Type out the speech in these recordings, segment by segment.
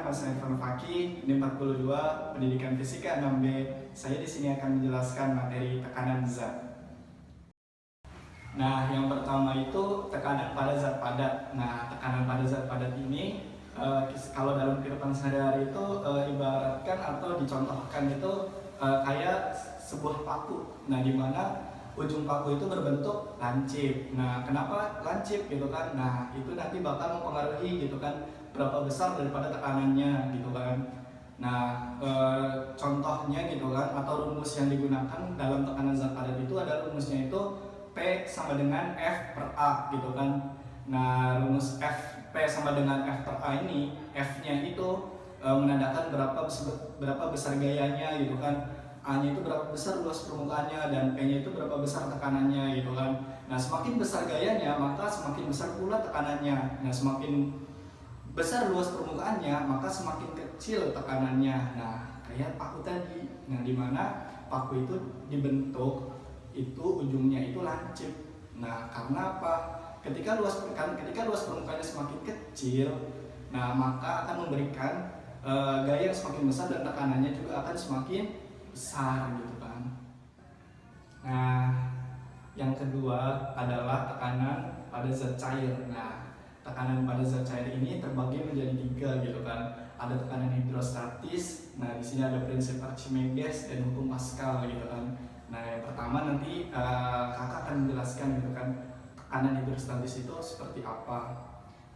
nama saya Irfan Faki, NIM 42, Pendidikan Fisika 6B. Saya di sini akan menjelaskan materi tekanan zat. Nah, yang pertama itu tekanan pada zat padat. Nah, tekanan pada zat padat ini kalau dalam kehidupan sehari-hari itu ibaratkan atau dicontohkan itu kayak sebuah paku. Nah, di mana ujung paku itu berbentuk lancip. Nah, kenapa lancip gitu kan? Nah, itu nanti bakal mempengaruhi gitu kan berapa besar daripada tekanannya gitu kan. Nah, contohnya gitu kan atau rumus yang digunakan dalam tekanan zat padat itu ada rumusnya itu P sama dengan F per A gitu kan. Nah, rumus P sama dengan F per A ini, F-nya itu menandakan berapa besar gayanya gitu kan. A-nya itu berapa besar luas permukaannya dan P-nya itu berapa besar tekanannya gitu kan. Nah, semakin besar gayanya maka semakin besar pula tekanannya. Nah, semakin besar luas permukaannya maka semakin kecil tekanannya. Nah, kayak paku tadi. Nah, di mana paku itu dibentuk itu ujungnya itu lancip. Nah, karena apa? Ketika luas permukaannya semakin kecil, nah maka akan memberikan gaya yang semakin besar dan tekanannya juga akan semakin besar gitu kan. Nah, yang kedua adalah tekanan pada zat cair. Nah, tekanan pada zat cair ini terbagi menjadi 3 gitu kan. Ada tekanan hidrostatis. Nah, di sini ada prinsip Archimedes dan hukum Pascal gitu kan. Nah, yang pertama nanti kakak akan menjelaskan gitu kan tekanan hidrostatis itu seperti apa.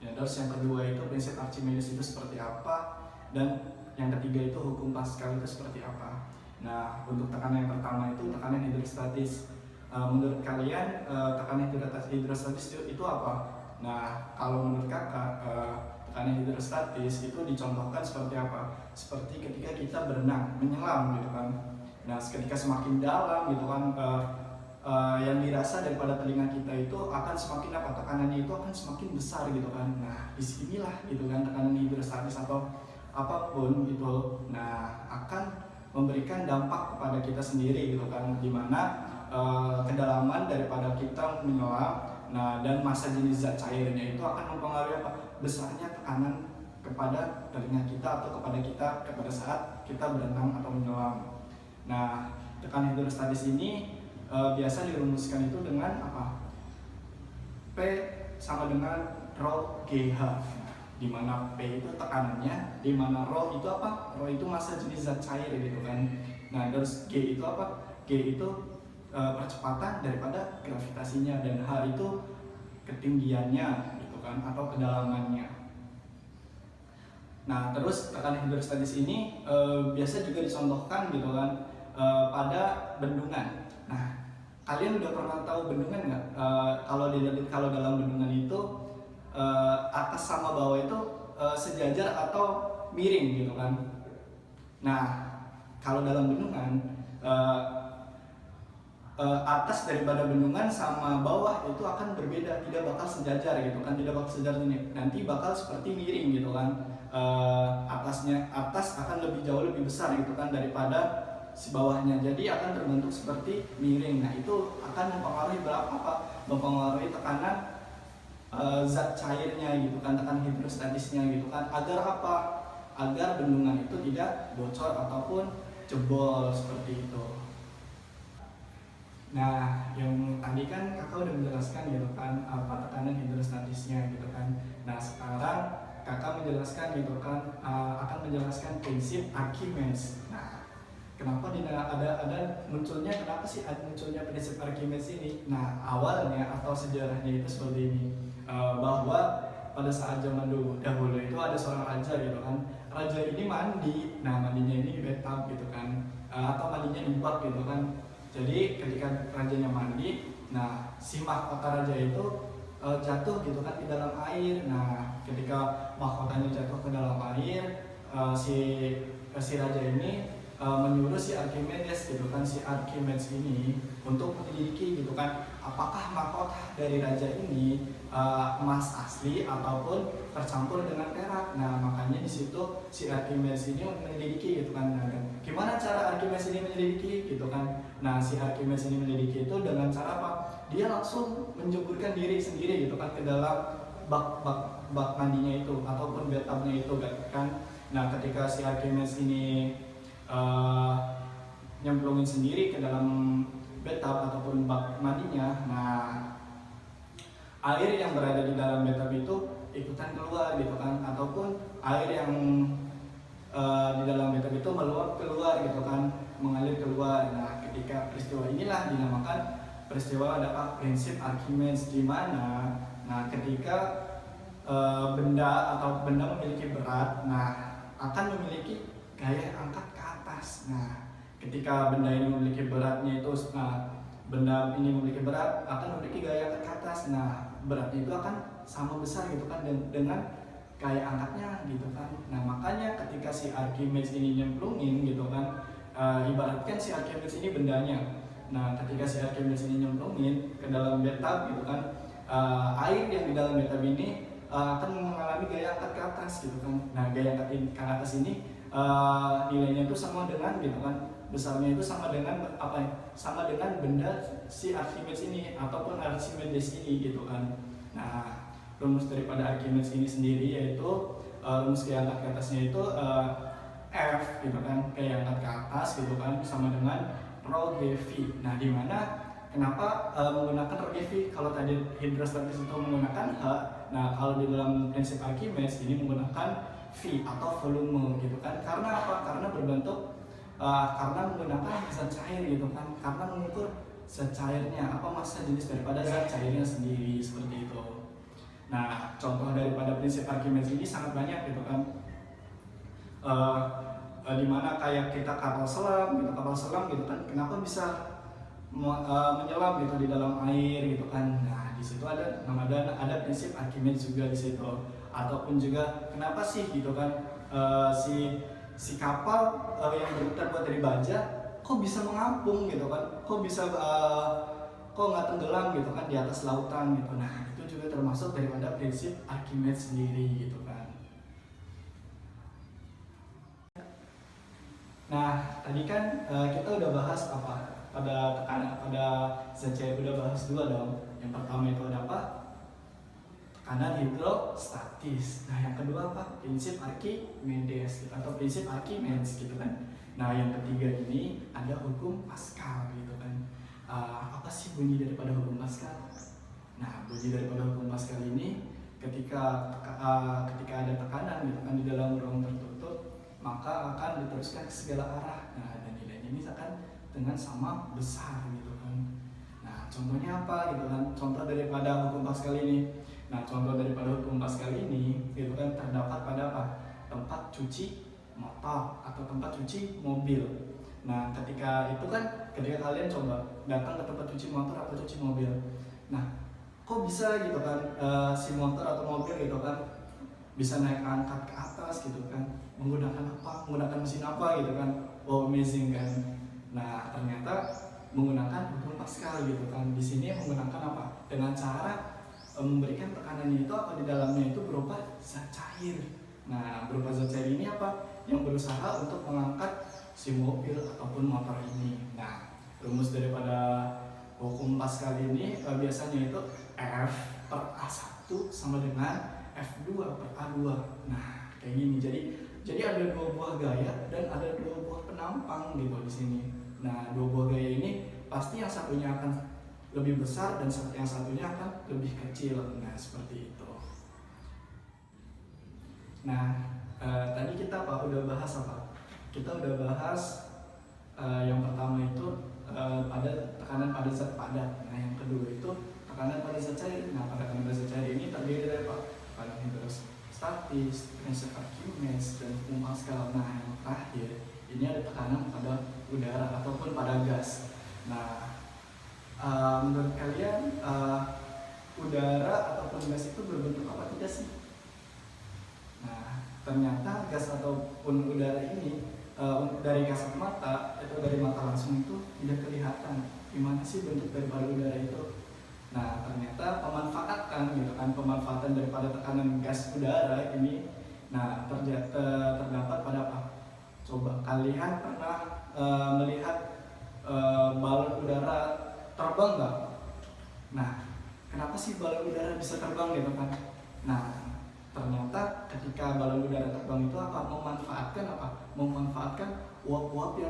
Ya, terus yang kedua itu prinsip Archimedes itu seperti apa, dan yang ketiga itu hukum Pascal itu seperti apa. Nah, untuk tekanan yang pertama itu tekanan hidrostatis. Menurut kalian tekanan hidrostatis itu apa? Nah, kalau menurut kakak tekanan hidrostatis itu dicontohkan seperti apa? Seperti ketika kita berenang, menyelam gitu kan. Nah, ketika semakin dalam gitu kan yang dirasa daripada telinga kita itu akan semakin apa? Tekanannya itu akan semakin besar gitu kan. Nah, disinilah gitu kan tekanan hidrostatis atau apapun gitu. Nah, akan memberikan dampak kepada kita sendiri gitu kan, dimana kedalaman daripada kita menyelam, nah dan massa jenis zat cairnya itu akan mempengaruhi apa? Besarnya tekanan kepada telinga kita atau kepada kita pada saat kita berenang atau menyelam. Nah, tekanan hidrostatis ini biasa dirumuskan itu dengan apa? P sama dengan rho GH. Di mana P itu tekanannya, di mana rho itu apa? Rho itu massa jenis zat cair gitu kan. Nah, terus G itu apa? G itu percepatan daripada gravitasinya, dan H itu ketinggiannya gitu kan atau kedalamannya. Nah, terus tekanan hidrostatis ini biasa juga dicontohkan gitu kan pada bendungan. Nah, kalian udah pernah tahu bendungan nggak? Kalau dalam bendungan itu atas sama bawah itu sejajar atau miring gitu kan. Nah, kalau dalam bendungan atas daripada bendungan sama bawah itu akan berbeda, tidak bakal sejajar gitu kan, tidak bakal sejajar ini, nanti bakal seperti miring gitu kan. Atas akan lebih besar gitu kan daripada si bawahnya, jadi akan terbentuk seperti miring. Nah, itu akan mempengaruhi berapa Pak? Mempengaruhi tekanan zat cairnya gitu kan, tekanan hidrostatisnya gitu kan, agar apa? Agar bendungan itu tidak bocor ataupun jebol seperti itu. Nah, yang tadi kan kakak udah menjelaskan gitu kan apa tekanan hidrostatisnya gitu kan. Nah, sekarang kakak menjelaskan gitu kan akan menjelaskan prinsip Archimedes. Nah, kenapa kenapa sih munculnya prinsip Archimedes ini? Nah, awalnya atau sejarahnya itu seperti ini, bahwa pada saat zaman dahulu itu ada seorang raja gitu kan. Raja ini mandi, nah mandinya ini di bathtub gitu kan, atau mandinya di bak gitu kan. Jadi ketika rajanya mandi, nah si mahkota raja itu jatuh gitu kan di dalam air. Nah, ketika mahkotanya jatuh ke dalam air, si raja ini menyuruh si Archimedes gitu kan, si Archimedes ini untuk menyelidiki gitu kan apakah mahkota dari raja ini emas asli ataupun tercampur dengan perak. Nah, makanya di situ si Archimedes ini menyelidiki gitu kan. Nah, gimana cara Archimedes ini menyelidiki gitu kan? Nah, si Archimedes ini menyelidiki itu dengan cara apa? Dia langsung menjeburkan diri sendiri gitu kan ke dalam bak mandinya itu ataupun bathtubnya itu kan. Nah, ketika si Archimedes ini nyemplungin sendiri ke dalam bathtub ataupun bak mandinya, nah air yang berada di dalam bathtub itu ikutan keluar gitu kan, ataupun air yang di dalam bathtub itu meluap keluar gitu kan, mengalir keluar. Nah, ketika peristiwa inilah dinamakan peristiwa prinsip Archimedes, di mana nah ketika benda atau benda memiliki berat, nah akan memiliki gaya angkat ke atas. Nah, ketika benda ini memiliki beratnya itu, benda ini memiliki berat akan memiliki gaya angkat ke atas. Nah, beratnya itu akan sama besar gitu kan dengan gaya angkatnya gitu kan. Nah, makanya ketika si Archimedes ini nyemplungin gitu kan, ibaratkan si Archimedes ini bendanya. Nah, ketika si Archimedes ini nyemplungin ke dalam bathtub gitu kan, air yang di dalam bathtub ini akan mengalami gaya angkat ke atas gitu kan. Nah, gaya angkat ke atas ini nilainya itu sama dengan gitu kan, besarnya itu sama dengan apa ya? Sama dengan benda si Archimedes ini ataupun Archimedes ini gitu kan. Nah, rumus daripada Archimedes ini sendiri yaitu rumus gaya angkat ke atasnya itu F gitu kan, gaya angkat ke atas gitu kan sama dengan rho GV. Nah, di mana kenapa menggunakan rho GV? Kalau tadi hidrostatis itu menggunakan H, nah kalau di dalam prinsip Archimedes ini menggunakan V atau volume gitu kan. Karena apa? Karena berbentuk karena menggunakan zat cair gitu kan, karena mengukur zat cairnya, apa massa jenis daripada zat cairnya sendiri, seperti itu. Nah, contoh daripada prinsip Archimedes ini sangat banyak gitu kan, dimana kayak kita kapal selam gitu kan, kenapa bisa menyelam gitu di dalam air gitu kan. Nah, di situ ada prinsip Archimedes juga di situ. Ataupun juga kenapa sih gitu kan si kapal yang terbuat dari baja kok bisa mengapung gitu kan, kok bisa kok nggak tenggelam gitu kan di atas lautan gitu. Nah, itu juga termasuk daripada prinsip Archimedes sendiri gitu kan. Nah, tadi kan kita udah bahas apa pada tekanan, pada zat cair udah bahas dua dong. Yang pertama itu ada apa? Tekanan hidrostatis. Nah, yang kedua apa? Prinsip Archimedes gitu, atau prinsip Archimedes gitu kan. Nah, yang ketiga ini ada hukum Pascal gitu kan. Apa sih bunyi daripada hukum Pascal? Nah, bunyi daripada hukum Pascal ini ketika ada tekanan gitu kan di dalam ruang tertutup, maka akan diteruskan ke segala arah. Nah, dan nilainya ini akan dengan sama besar gitu kan. Nah, contohnya apa gitu kan? Contoh daripada hukum Pascal ini. Nah, contoh daripada hukum Pascal ini gitu kan terdapat pada apa? Tempat cuci motor atau tempat cuci mobil. Nah, ketika kalian coba datang ke tempat cuci motor atau cuci mobil. Nah, kok bisa gitu kan si motor atau mobil gitu kan bisa naik angkat ke atas gitu kan, menggunakan apa? Menggunakan mesin apa gitu kan? Wow, amazing kan. Nah, ternyata menggunakan hukum Pascal gitu kan. Di sini menggunakan apa? Dengan cara memberikan tekanannya itu apa di dalamnya itu berupa zat cair. Nah, berupa zat cair ini apa? Yang berusaha untuk mengangkat si mobil ataupun motor ini. Nah, rumus daripada hukum Pascal ini biasanya itu F per A1 sama dengan F2 per A2. Nah, kayak gini. Jadi ada dua buah gaya dan ada dua buah penampang gitu di sini. Nah, dua buah gaya ini pasti yang satunya akan lebih besar dan yang satunya akan lebih kecil. Nah, seperti itu. Nah, tadi kita udah bahas apa? Kita udah bahas yang pertama itu pada tekanan pada zat padat. Nah, yang kedua itu tekanan pada zat cair. Nah, pada tekanan pada zat cair ini terdiri dari apa? Pada hidrostatis, prinsip Archimedes, dan hukum Pascal. Nah, yang terakhir ini ada tekanan pada udara ataupun pada gas. Nah, menurut kalian udara ataupun gas itu berbentuk apa tidak sih? Nah, ternyata gas ataupun udara ini dari kasat mata itu, dari mata langsung itu tidak kelihatan gimana sih bentuk daripada udara itu. Nah, ternyata pemanfaatan daripada tekanan gas udara ini terdapat pada apa? Coba kalian pernah melihat balon udara terbang nggak? Nah, kenapa sih balon udara bisa terbang gitu kan? Nah, ternyata ketika ketika balon udara terbang itu apa? Memanfaatkan uap-uap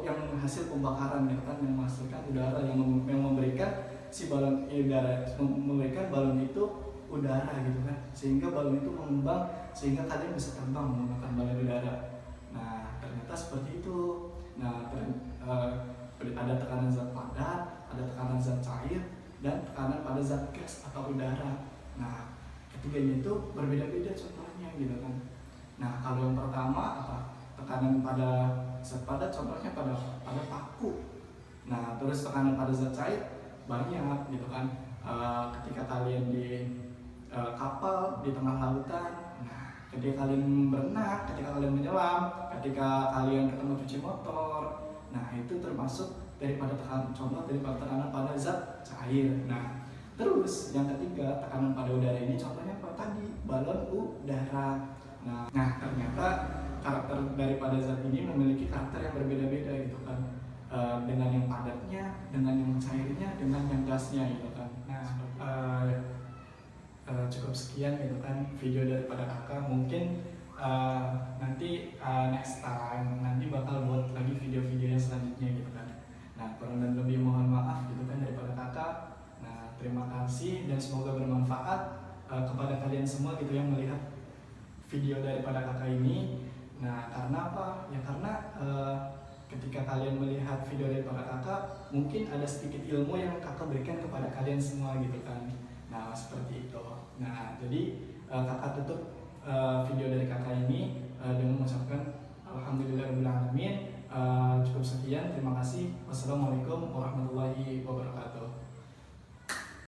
yang hasil pembakaran gitu kan, yang menghasilkan udara, yang memberikan si balon udara, memberikan balon itu udara gitu kan, sehingga balon itu mengembang sehingga kalian bisa terbang menggunakan balon udara. Nah ternyata seperti itu. Nah ada tekanan zat padat, ada tekanan zat cair, dan tekanan pada zat gas atau udara. Nah ketiganya itu berbeda-beda contohnya gitu kan. Nah kalau yang pertama apa? Tekanan pada zat padat contohnya pada paku. Nah terus tekanan pada zat cair banyak gitu kan. Ketika kalian di kapal di tengah lautan, nah ketika kalian berenang, ketika kalian menyelam, ketika kalian ketemu cuci motor, nah itu termasuk daripada tekanan pada zat cair. Nah terus yang ketiga, tekanan pada udara ini contohnya apa tadi? Balon udara. Nah ternyata karakter daripada zat ini memiliki karakter yang berbeda-beda gitu kan, dengan yang padatnya, dengan yang cairnya, dengan yang gasnya gitu kan. Nah cukup sekian gitu kan video daripada kakak. Mungkin nanti next time nanti bakal buat lagi video-video yang selanjutnya gitu kan. Nah kurang dan lebih mohon maaf gitu kan daripada kakak. Nah terima kasih dan semoga bermanfaat kepada kalian semua gitu yang melihat video daripada kakak ini. Nah karena apa? Ya karena ketika kalian melihat video daripada kakak, mungkin ada sedikit ilmu yang kakak berikan kepada kalian semua gitu kan. Nah seperti itu. Nah jadi kakak tutup video dari kakak ini dengan mengucapkan alhamdulillahirabbil alamin. Cukup sekian, terima kasih. Wassalamualaikum warahmatullahi